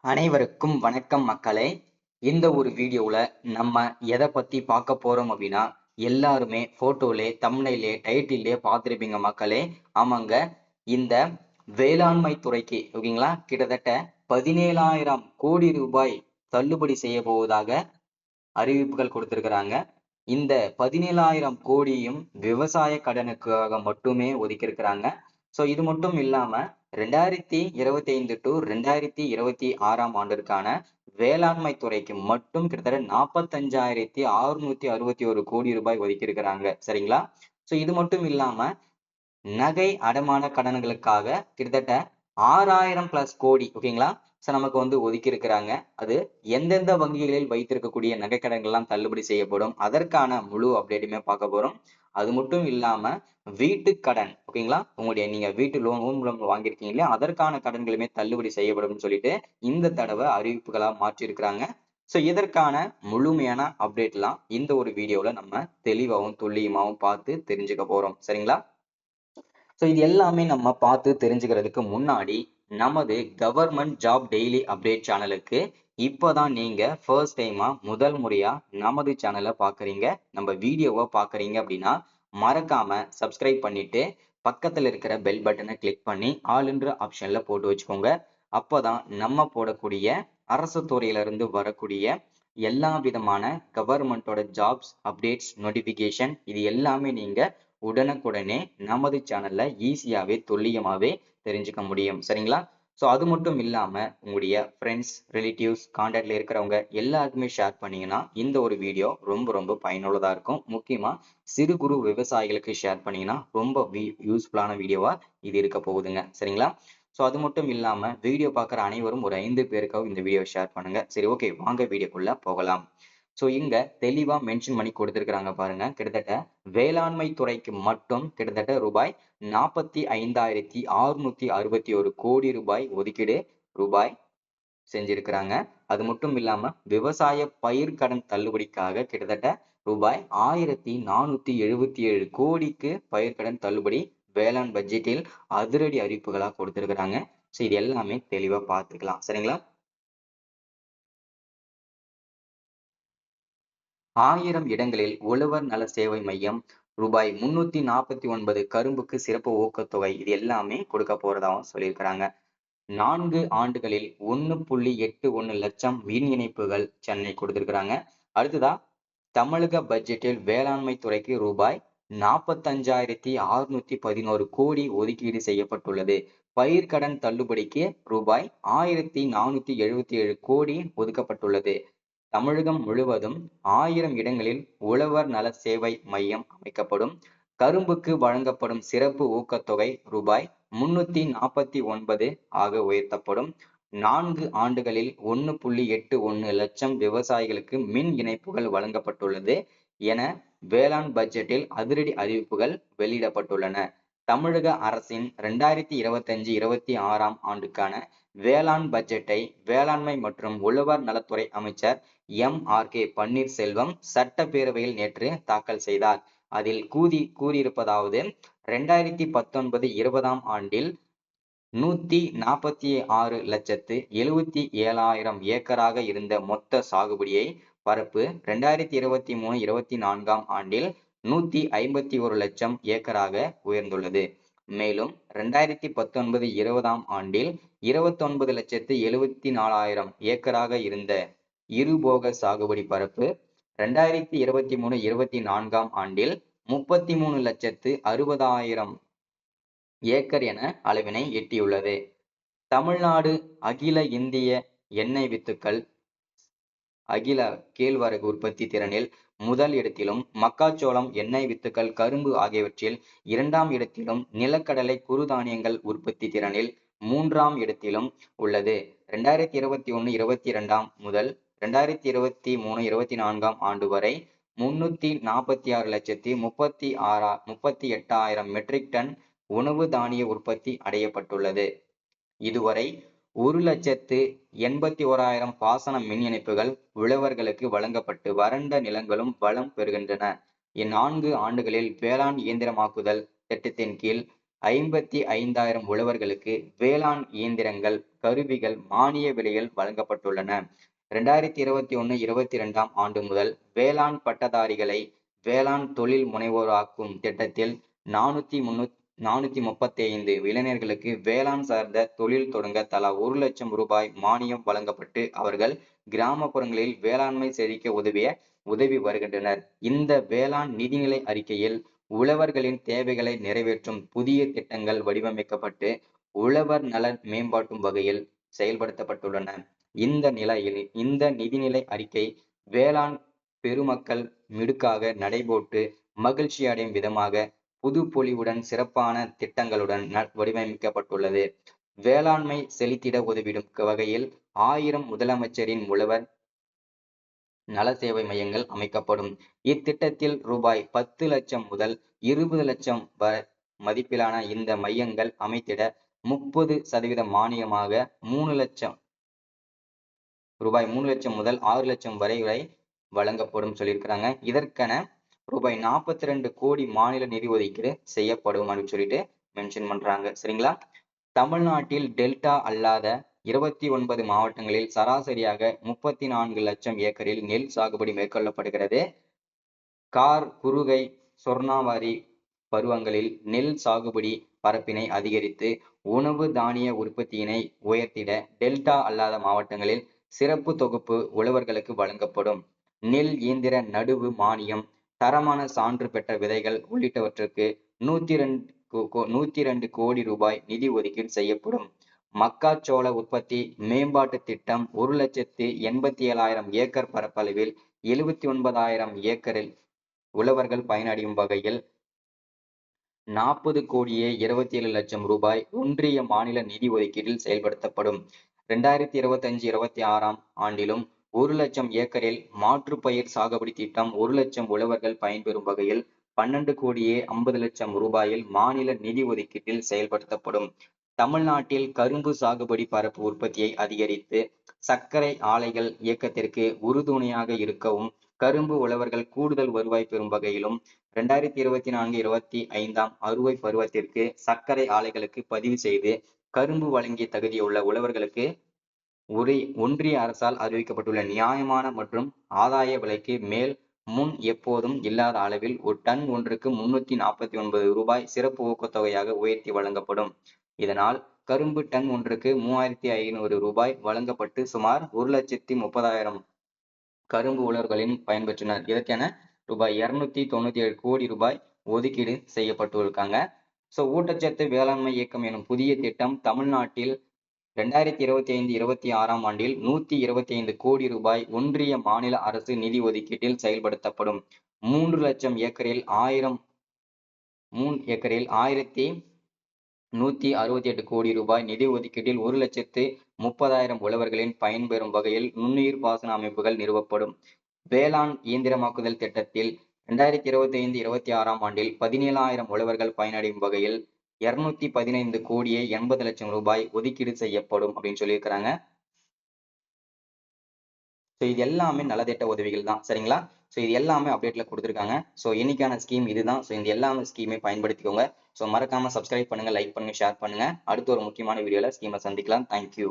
அனைவருக்கும் வணக்கம் மக்களே. இந்த ஒரு வீடியோல நம்ம எதை பத்தி பார்க்க போறோம் அப்படின்னா, எல்லாருமே போட்டோலே, தம்ப்நெயிலே, டைட்டிலே பார்த்திருப்பீங்க மக்களே. ஆமாங்க, இந்த வேளாண்மை துறைக்கு ஓகேங்களா, கிட்டத்தட்ட 17,000 கோடி ரூபாய் தள்ளுபடி செய்ய போவதாக அறிவிப்புகள் கொடுத்திருக்கிறாங்க. இந்த 17,000 கோடியும் விவசாய கடனுக்காக மட்டுமே ஒதுக்கி இருக்கிறாங்க. சோ இது மட்டும் இல்லாம 2025 டு 2026 ஆண்டிற்கான வேளாண்மை துறைக்கு மட்டும் கிட்டத்தட்ட 45,661 கோடி ரூபாய் ஒதுக்கி இருக்கிறாங்க. சரிங்களா? சோ இது மட்டும் இல்லாம நகை அடமான கடன்களுக்காக கிட்டத்தட்ட 6,000 பிளஸ் கோடி ஓகேங்களா, நமக்கு ஒதுக்கி இருக்கிறாங்க. அது எந்தெந்த வங்கிகளில் வைத்திருக்கக்கூடிய நகை கடன்கள் எல்லாம் தள்ளுபடி செய்யப்படும், அதற்கான முழு அப்டேட்டுமே பார்க்க போறோம். அது மட்டும் இல்லாம வீட்டு கடன் ஓகேங்களா, உங்களுடைய நீங்க வீட்டு லோன் வாங்கியிருக்கீங்க இல்லையா, அதற்கான கடன்களுமே தள்ளுபடி செய்யப்படும் சொல்லிட்டு இந்த தடவை அறிவிப்புகளா மாற்றி இருக்கிறாங்க. சோ இதற்கான முழுமையான அப்டேட் எல்லாம் இந்த ஒரு வீடியோல நம்ம தெளிவாகவும் துல்லியமாகவும் பார்த்து தெரிஞ்சுக்க போறோம். சரிங்களா? சோ இது எல்லாமே நம்ம பார்த்து தெரிஞ்சுக்கிறதுக்கு முன்னாடி நமது கவர்மெண்ட் ஜாப் டெய்லி அப்டேட் சேனலுக்கு இப்பதான் நீங்க ஃபர்ஸ்ட் டைமா முதல் முறையா நமது சேனலை பாக்குறீங்க, நம்ம வீடியோவை பாக்குறீங்க அப்படின்னா மறக்காம சப்ஸ்கிரைப் பண்ணிட்டு பக்கத்துல இருக்கிற பெல் பட்டனை கிளிக் பண்ணி ஆல்ன்ற ஆப்ஷன்ல போட்டு வச்சுக்கோங்க. அப்பதான் நம்ம போடக்கூடிய அரசு துறையில இருந்து வரக்கூடிய எல்லா விதமான கவர்மெண்டோட ஜாப்ஸ் அப்டேட்ஸ் நோட்டிபிகேஷன் இது எல்லாமே நீங்க உடனுக்குடனே நமது சேனல்ல ஈஸியாவே துல்லியமாவே தெரிஞ்சுக்க முடியும். சரிங்களா? சோ அது மட்டும் இல்லாம உங்களுடைய ஃப்ரெண்ட்ஸ், ரிலேட்டிவ்ஸ், கான்டாக்ட்ல இருக்கிறவங்க எல்லாருக்குமே ஷேர் பண்ணீங்கன்னா இந்த ஒரு வீடியோ ரொம்ப ரொம்ப பயனுள்ளதா இருக்கும். முக்கியமா சிறு குறு விவசாயிகளுக்கு ஷேர் பண்ணீங்கன்னா ரொம்ப யூஸ்ஃபுல்லான வீடியோவா இது இருக்க போகுதுங்க. சரிங்களா? சோ அது மட்டும் இல்லாம வீடியோ பார்க்குற அனைவரும் ஒரு 5 பேருக்காவது இந்த வீடியோ ஷேர் பண்ணுங்க. சரி, ஓகே, வாங்க வீடியோக்குள்ள போகலாம். சோ இங்க தெளிவா மென்ஷன் பண்ணி கொடுத்திருக்கிறாங்க பாருங்க. கிட்டத்தட்ட வேளாண்மை துறைக்கு மட்டும் கிட்டத்தட்ட ரூபாய் 45,661 கோடி ரூபாய் ஒதுக்கீடு ரூபாய் செஞ்சிருக்கிறாங்க. அது மட்டும் இல்லாம விவசாய பயிர்க்கடன் தள்ளுபடிக்காக கிட்டத்தட்ட ரூபாய் 1,477 கோடிக்கு பயிர்க்கடன் தள்ளுபடி வேளாண் பட்ஜெட்டில் அதிரடி அறிவிப்புகளா கொடுத்திருக்கிறாங்க. சோ இது எல்லாமே தெளிவா பார்த்துக்கலாம். சரிங்களா? 1000 இடங்களில் உழவர் நல சேவை மையம், ரூபாய் 349 கரும்புக்கு சிறப்பு ஊக்கத்தொகை, இது எல்லாமே கொடுக்க போறதாவும் சொல்லியிருக்கிறாங்க. 4 ஆண்டுகளில் 1,81 லட்சம் மின் இணைப்புகள் சென்னை கொடுத்திருக்கிறாங்க. அடுத்ததா தமிழக பட்ஜெட்டில் வேளாண்மை துறைக்கு ரூபாய் 45,611 கோடி ஒதுக்கீடு செய்யப்பட்டுள்ளது. பயிர்க்கடன் தள்ளுபடிக்கு ரூபாய் 1,477 கோடி ஒதுக்கப்பட்டுள்ளது. தமிழகம் முழுவதும் 1000 இடங்களில் உழவர் நல சேவை மையம் அமைக்கப்படும். கரும்புக்கு வழங்கப்படும் சிறப்பு ஊக்கத்தொகை ரூபாய் 349 ஆக உயர்த்தப்படும். 4 ஆண்டுகளில் 1,81 லட்சம் விவசாயிகளுக்கு மின் இணைப்புகள் வழங்கப்பட்டுள்ளது என வேளாண் பட்ஜெட்டில் அதிரடி அறிவிப்புகள் வெளியிடப்பட்டுள்ளன. தமிழக அரசின் 2025-26 ஆண்டுக்கான வேளாண் பட்ஜெட்டை வேளாண்மை மற்றும் உழவர் நலத்துறை அமைச்சர் எம்.ஆர்.கே. பன்னீர்செல்வம் சட்டப்பேரவையில் நேற்று தாக்கல் செய்தார். அதில் கூறியிருப்பதாவது, 2019-20 ஆண்டில் 146,77,000 ஏக்கராக இருந்த மொத்த சாகுபடியை பரப்பு 2023-24 ஆண்டில் 151 லட்சம் ஏக்கராக உயர்ந்துள்ளது. மேலும் 2019-20 ஆண்டில் 29,74,000 ஏக்கராக இருந்த இருபோக சாகுபடி பரப்பு 2023-24 ஆண்டில் 33,60,000 ஏக்கர் என அளவினை எட்டியுள்ளது. தமிழ்நாடு அகில இந்திய எண்ணெய் வித்துக்கள் அகில கேழ்வரகு உற்பத்தி திறனில் முதல் இடத்திலும், மக்காச்சோளம், எண்ணெய் வித்துக்கள், கரும்பு ஆகியவற்றில் 2ஆம் இடத்திலும், நிலக்கடலை, குறுதானியங்கள் உற்பத்தி திறனில் 3ஆம் இடத்திலும் உள்ளது. 2021-22 முதல் 2023-24 ஆண்டு வரை 346,38,000 மெட்ரிக் டன் உணவு தானிய உற்பத்தி அடையப்பட்டுள்ளது. இதுவரை 1,81,000 பாசன மின் இணைப்புகள் உழவர்களுக்கு வழங்கப்பட்டு வறண்ட நிலங்களும் வளம் பெறுகின்றன. இந்நான்கு ஆண்டுகளில் வேளாண் இயந்திரமாக்குதல் திட்டத்தின் கீழ் 55,000 உழவர்களுக்கு வேளாண் இயந்திரங்கள், கருவிகள் மானிய விலையில் வழங்கப்பட்டுள்ளன. 2021-22 ஆண்டு முதல் வேளாண் பட்டதாரிகளை வேளாண் தொழில் முனைவோராக்கும் திட்டத்தில் 435 இளைஞர்களுக்கு வேளாண் சார்ந்த தொழில் தொடங்க தலா 1 லட்சம் ரூபாய் மானியம் வழங்கப்பட்டு அவர்கள் கிராமப்புறங்களில் வேளாண்மை செழிக்க உதவி வருகின்றனர். இந்த வேளாண் நிதிநிலை அறிக்கையில் உழவர்களின் தேவைகளை நிறைவேற்றும் புதிய திட்டங்கள் வடிவமைக்கப்பட்டு உழவர் நலன் மேம்பாட்டும் வகையில் செயல்படுத்தப்பட்டுள்ளன. இந்த நிதிநிலை அறிக்கை வேளாண் பெருமக்கள் மிடுக்காக நடைபோட்டு மகிழ்ச்சி அடையும் விதமாக புது பொலிவுடன் சிறப்பான திட்டங்களுடன் வடிவமைக்கப்பட்டுள்ளது. வேளாண்மை செழித்திட உதவிடும் வகையில் 1000 முதலமைச்சரின் உழவர் நல சேவை மையங்கள் அமைக்கப்படும். இத்திட்டத்தில் ரூபாய் 10 லட்சம் முதல் 20 லட்சம் மதிப்பிலான இந்த மையங்கள் அமைத்திட 30% மானியமாக ரூபாய் 3 லட்சம் முதல் 6 லட்சம் வரை வழங்கப்படும் சொல்லியிருக்கிறாங்க. இதற்கென ரூபாய் 42 கோடி மாநில நிதி ஒதுக்கீடு செய்யப்படும் அப்படின்னு சொல்லிட்டு மென்ஷன் பண்றாங்க. சரிங்களா? தமிழ்நாட்டில் டெல்டா அல்லாத 29 மாவட்டங்களில் சராசரியாக 34 லட்சம் ஏக்கரில் நெல் சாகுபடி மேற்கொள்ளப்படுகிறது. குறுகை சொர்ணவாரி பருவங்களில் நெல் சாகுபடி பரப்பினை அதிகரித்து உணவு தானிய உற்பத்தியினை உயர்த்திட டெல்டா அல்லாத மாவட்டங்களில் சிறப்பு தொகுப்பு உழவர்களுக்கு வழங்கப்படும். நெல் இயந்திர நடுவு மானியம், தரமான சான்று பெற்ற விதைகள் உள்ளிட்டவற்றுக்கு 102 கோடி ரூபாய் நிதி ஒதுக்கீடு செய்யப்படும். மக்காச்சோள உற்பத்தி மேம்பாட்டு திட்டம் 1,87,000 ஏக்கர் பரப்பளவில் 79,000 ஏக்கரில் உழவர்கள் பயனடையும் வகையில் 40 கோடியே 27 லட்சம் ரூபாய் ஒன்றிய மாநில நிதி ஒதுக்கீட்டில் செயல்படுத்தப்படும். 2025-26 ஆண்டிலும் 1 லட்சம் ஏக்கரில் மாற்றுப்பயிர் சாகுபடி திட்டம் 1 லட்சம் உழவர்கள் பயன்பெறும் வகையில் 12 கோடியே 50 லட்சம் ரூபாயில் மாநில நிதி ஒதுக்கீட்டில் செயல்படுத்தப்படும். தமிழ்நாட்டில் கரும்பு சாகுபடி பரப்பு உற்பத்தியை அதிகரித்து சர்க்கரை ஆலைகள் இயக்கத்திற்கு உறுதுணையாக இருக்கவும் கரும்பு உழவர்கள் கூடுதல் வருவாய் பெறும் வகையிலும் 2024-25 அறுவை பருவத்திற்கு சர்க்கரை ஆலைகளுக்கு பதிவு செய்து கரும்பு வழங்கிய தகுதியுள்ள உழவர்களுக்கு ஒன்றிய அரசால் அறிவிக்கப்பட்டுள்ள நியாயமான மற்றும் ஆதாய விலைக்கு மேல் முன் எப்போதும் இல்லாத அளவில் ஒரு டன் ஒன்றுக்கு 349 ரூபாய் சிறப்பு ஊக்கத்தொகையாக உயர்த்தி வழங்கப்படும். இதனால் கரும்பு டன் ஒன்றுக்கு 3,500 ரூபாய் வழங்கப்பட்டு சுமார் 1,30,000 கரும்பு உழவர்களின் பயன்பெற்றனர். இதற்கென ரூபாய் 297 கோடி ரூபாய் ஒதுக்கீடு செய்யப்பட்டிருக்காங்க. ஊட்டச்சத்து வேளாண்மை இயக்கம் எனும் புதிய திட்டம் தமிழ்நாட்டில் 2025-26 ஆண்டில் 125 கோடி ரூபாய் ஒன்றிய மாநில அரசு நிதி ஒதுக்கீட்டில் செயல்படுத்தப்படும். 3 லட்சம் ஏக்கரில் 1,168 கோடி ரூபாய் நிதி ஒதுக்கீட்டில் 1,30,000 உழவர்களின் பயன்பெறும் வகையில் நுண்ணுயிர் பாசன அமைப்புகள் நிறுவப்படும். வேளாண் இயந்திரமாக்குதல் திட்டத்தில் 2025-26 ஆண்டில் 17,000 உழவர்கள் பயனடையும் வகையில் 215 கோடியே 80 லட்சம் ரூபாய் ஒதுக்கீடு செய்யப்படும் அப்படின்னு சொல்லியிருக்கிறாங்க. இது எல்லாமே நலத்திட்ட உதவிகள் தான். சரிங்களா? இது எல்லாமே அப்டேட்ல கொடுத்துருக்காங்க. இன்னைக்கான ஸ்கீம் இதுதான். இந்த எல்லாமே ஸ்கீமை பயன்படுத்திக்கோங்க. மறக்காம சப்ஸ்கிரைப் பண்ணுங்க, லைக் பண்ணுங்க, ஷேர் பண்ணுங்க. அடுத்த ஒரு முக்கியமான வீடியோல ஸ்கீமை சந்திக்கலாம். தேங்க்யூ.